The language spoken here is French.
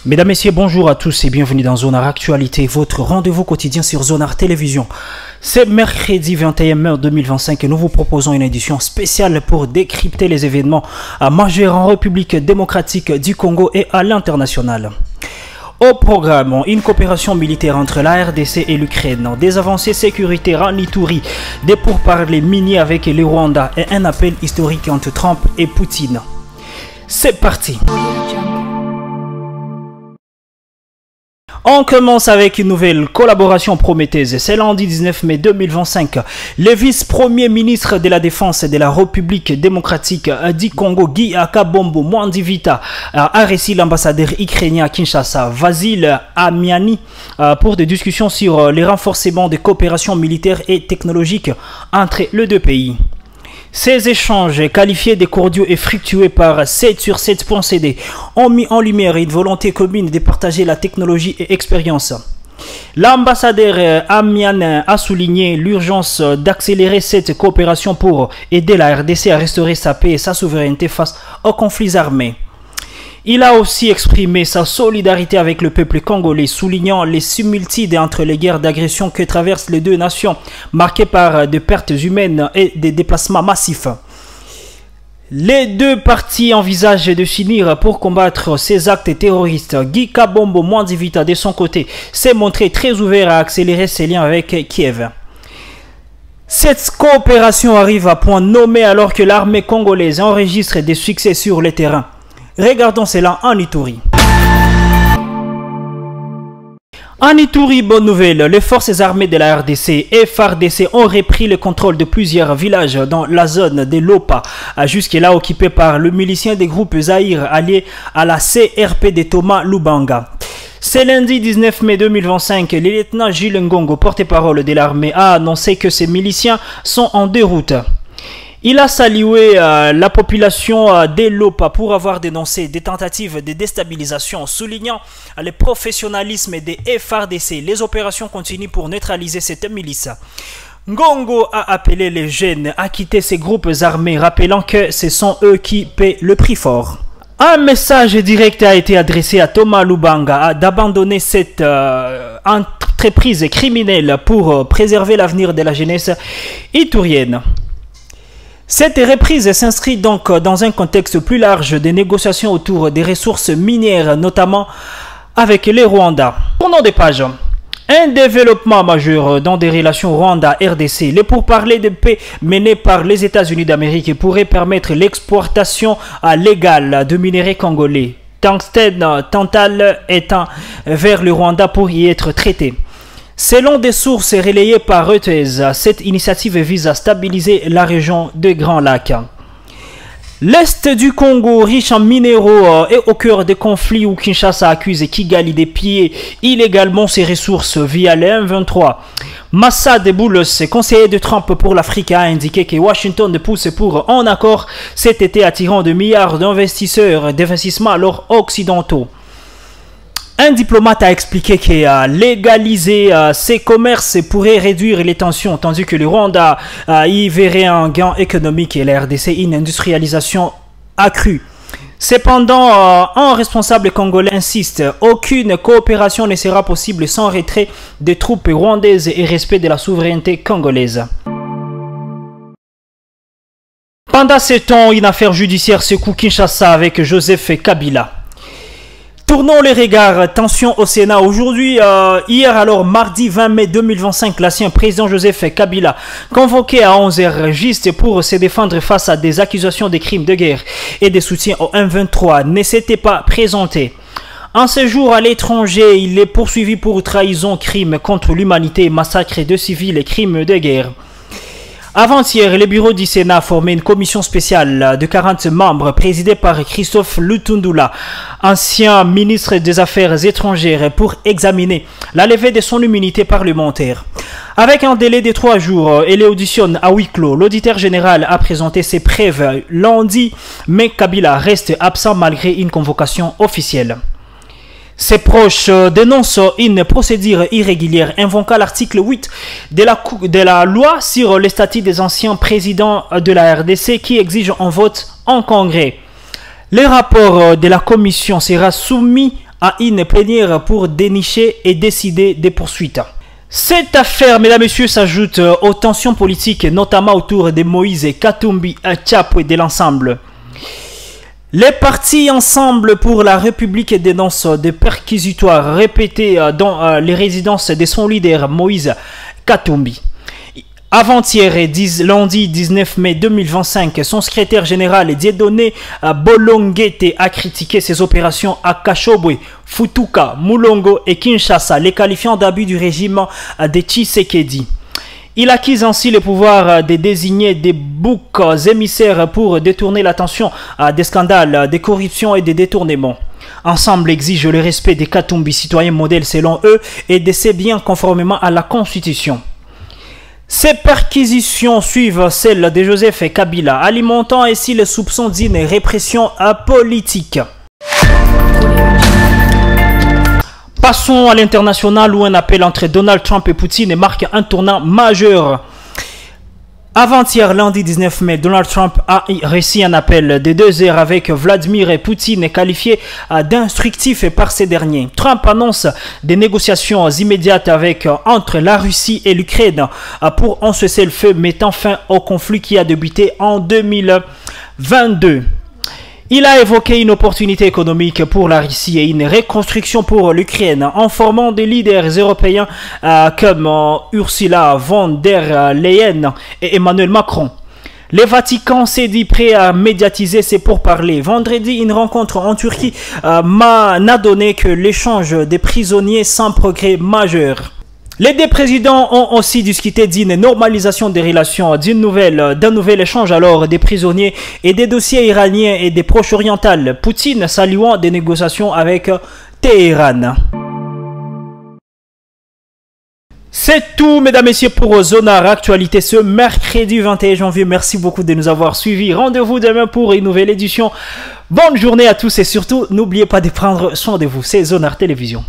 Mesdames, Messieurs, bonjour à tous et bienvenue dans Zonar Actualité, votre rendez-vous quotidien sur Zonar Télévision. C'est mercredi 21 mai 2025 et nous vous proposons une édition spéciale pour décrypter les événements majeurs en République démocratique du Congo et à l'international. Au programme, une coopération militaire entre la RDC et l'Ukraine, des avancées sécuritaires en Ituri, des pourparlers miniers avec le Rwanda et un appel historique entre Trump et Poutine. C'est parti! On commence avec une nouvelle collaboration prometteuse. C'est lundi 19 mai 2025. Le vice-premier ministre de la Défense de la République démocratique du Congo, Guy Kabombo Mwandivita, a reçu l'ambassadeur ukrainien à Kinshasa, Vasil Amiani, pour des discussions sur les renforcements de coopération militaire et technologique entre les deux pays. Ces échanges, qualifiés de cordiaux et fructueux par 7 sur 7.cd, ont mis en lumière une volonté commune de partager la technologie et expérience. L'ambassadeur Amian a souligné l'urgence d'accélérer cette coopération pour aider la RDC à restaurer sa paix et sa souveraineté face aux conflits armés. Il a aussi exprimé sa solidarité avec le peuple congolais, soulignant les similitudes entre les guerres d'agression que traversent les deux nations, marquées par des pertes humaines et des déplacements massifs. Les deux parties envisagent de s'unir pour combattre ces actes terroristes. Guy Kabombo Mwandivita, de son côté, s'est montré très ouvert à accélérer ses liens avec Kiev. Cette coopération arrive à point nommé alors que l'armée congolaise enregistre des succès sur le terrain. Regardons cela en Ituri. En Ituri, bonne nouvelle, les forces armées de la RDC et FARDC ont repris le contrôle de plusieurs villages dans la zone de Lopa, jusque-là occupée par le milicien des groupes Zahir alliés à la CRP de Thomas Lubanga. C'est lundi 19 mai 2025, le lieutenant Gilles Ngongo, porte-parole de l'armée, a annoncé que ces miliciens sont en déroute. Il a salué la population de Lopa pour avoir dénoncé des tentatives de déstabilisation, soulignant le professionnalisme des FARDC. Les opérations continuent pour neutraliser cette milice. Ngongo a appelé les jeunes à quitter ces groupes armés, rappelant que ce sont eux qui paient le prix fort. Un message direct a été adressé à Thomas Lubanga d'abandonner cette entreprise criminelle pour préserver l'avenir de la jeunesse iturienne. Cette reprise s'inscrit donc dans un contexte plus large de négociations autour des ressources minières, notamment avec les Rwanda. Tournons des pages. Un développement majeur dans des relations Rwanda-RDC, les pourparlers de paix menés par les États-Unis d'Amérique pourraient permettre l'exportation légale de minerais congolais, tungstène, tantal étant vers le Rwanda pour y être traité. Selon des sources relayées par Reuters, cette initiative vise à stabiliser la région des Grands Lacs. L'Est du Congo, riche en minéraux, est au cœur des conflits où Kinshasa accuse Kigali de piller illégalement ses ressources via les M23. Massa Deboulos, conseiller de Trump pour l'Afrique, a indiqué que Washington pousse pour un accord cet été attirant de milliards d'investissements alors occidentaux. Un diplomate a expliqué que légaliser ces commerces pourrait réduire les tensions, tandis que le Rwanda y verrait un gain économique et la RDC une industrialisation accrue. Cependant, un responsable congolais insiste, aucune coopération ne sera possible sans retrait des troupes rwandaises et respect de la souveraineté congolaise. Pendant ce temps, une affaire judiciaire secoue Kinshasa avec Joseph Kabila. Tournons les regards, tension au Sénat. Aujourd'hui, hier alors, mardi 20 mai 2025, l'ancien président Joseph Kabila, convoqué à 11h juste pour se défendre face à des accusations de crimes de guerre et de soutien au M23, ne s'était pas présenté. En séjour à l'étranger, il est poursuivi pour trahison, crime contre l'humanité, massacre de civils et crimes de guerre. Avant-hier, le bureau du Sénat a formé une commission spéciale de 40 membres présidée par Christophe Lutundula, ancien ministre des Affaires étrangères, pour examiner la levée de son immunité parlementaire. Avec un délai de 3 jours et l'audition à huis clos, l'auditeur général a présenté ses preuves lundi, mais Kabila reste absent malgré une convocation officielle. Ses proches dénoncent une procédure irrégulière invoquant l'article 8 de la loi sur le statut des anciens présidents de la RDC qui exige un vote en congrès. Le rapport de la commission sera soumis à une plénière pour dénicher et décider des poursuites. Cette affaire, mesdames et messieurs, s'ajoute aux tensions politiques, notamment autour de Moïse Katumbi Tchapwe et de l'ensemble. Les partis Ensemble pour la République dénoncent des perquisitoires répétés dans les résidences de son leader Moïse Katumbi. Avant-hier, lundi 19 mai 2025, son secrétaire général Dieudonné Bolonguete a critiqué ces opérations à Kashobwe, Futuka, Mulongo et Kinshasa, les qualifiant d'abus du régime de Tshisekedi. Il acquise ainsi le pouvoir de désigner des boucs émissaires pour détourner l'attention des scandales, des corruptions et des détournements. Ensemble exige le respect des Katumbi, citoyens modèles selon eux, et de ses biens conformément à la Constitution. Ces perquisitions suivent celles de Joseph Kabila, alimentant ainsi les soupçons d'une répression politique. Passons à l'international où un appel entre Donald Trump et Poutine marque un tournant majeur. Avant-hier, lundi 19 mai, Donald Trump a reçu un appel de 2 heures avec Vladimir Poutine qualifié d'instructif par ces derniers. Trump annonce des négociations immédiates entre la Russie et l'Ukraine pour un cessez-le-feu mettant fin au conflit qui a débuté en 2022. Il a évoqué une opportunité économique pour la Russie et une reconstruction pour l'Ukraine en formant des leaders européens comme Ursula von der Leyen et Emmanuel Macron. Le Vatican s'est dit prêt à médiatiser ses pourparlers. Vendredi, une rencontre en Turquie n'a donné que l'échange des prisonniers sans progrès majeur. Les deux présidents ont aussi discuté d'une normalisation des relations, d'un nouvel échange alors des prisonniers et des dossiers iraniens et des Proche-Orientales. Poutine saluant des négociations avec Téhéran. C'est tout, mesdames et messieurs, pour Zonar Actualité ce mercredi 21 janvier. Merci beaucoup de nous avoir suivis. Rendez-vous demain pour une nouvelle édition. Bonne journée à tous et surtout, n'oubliez pas de prendre soin de vous. C'est Zonar Télévision.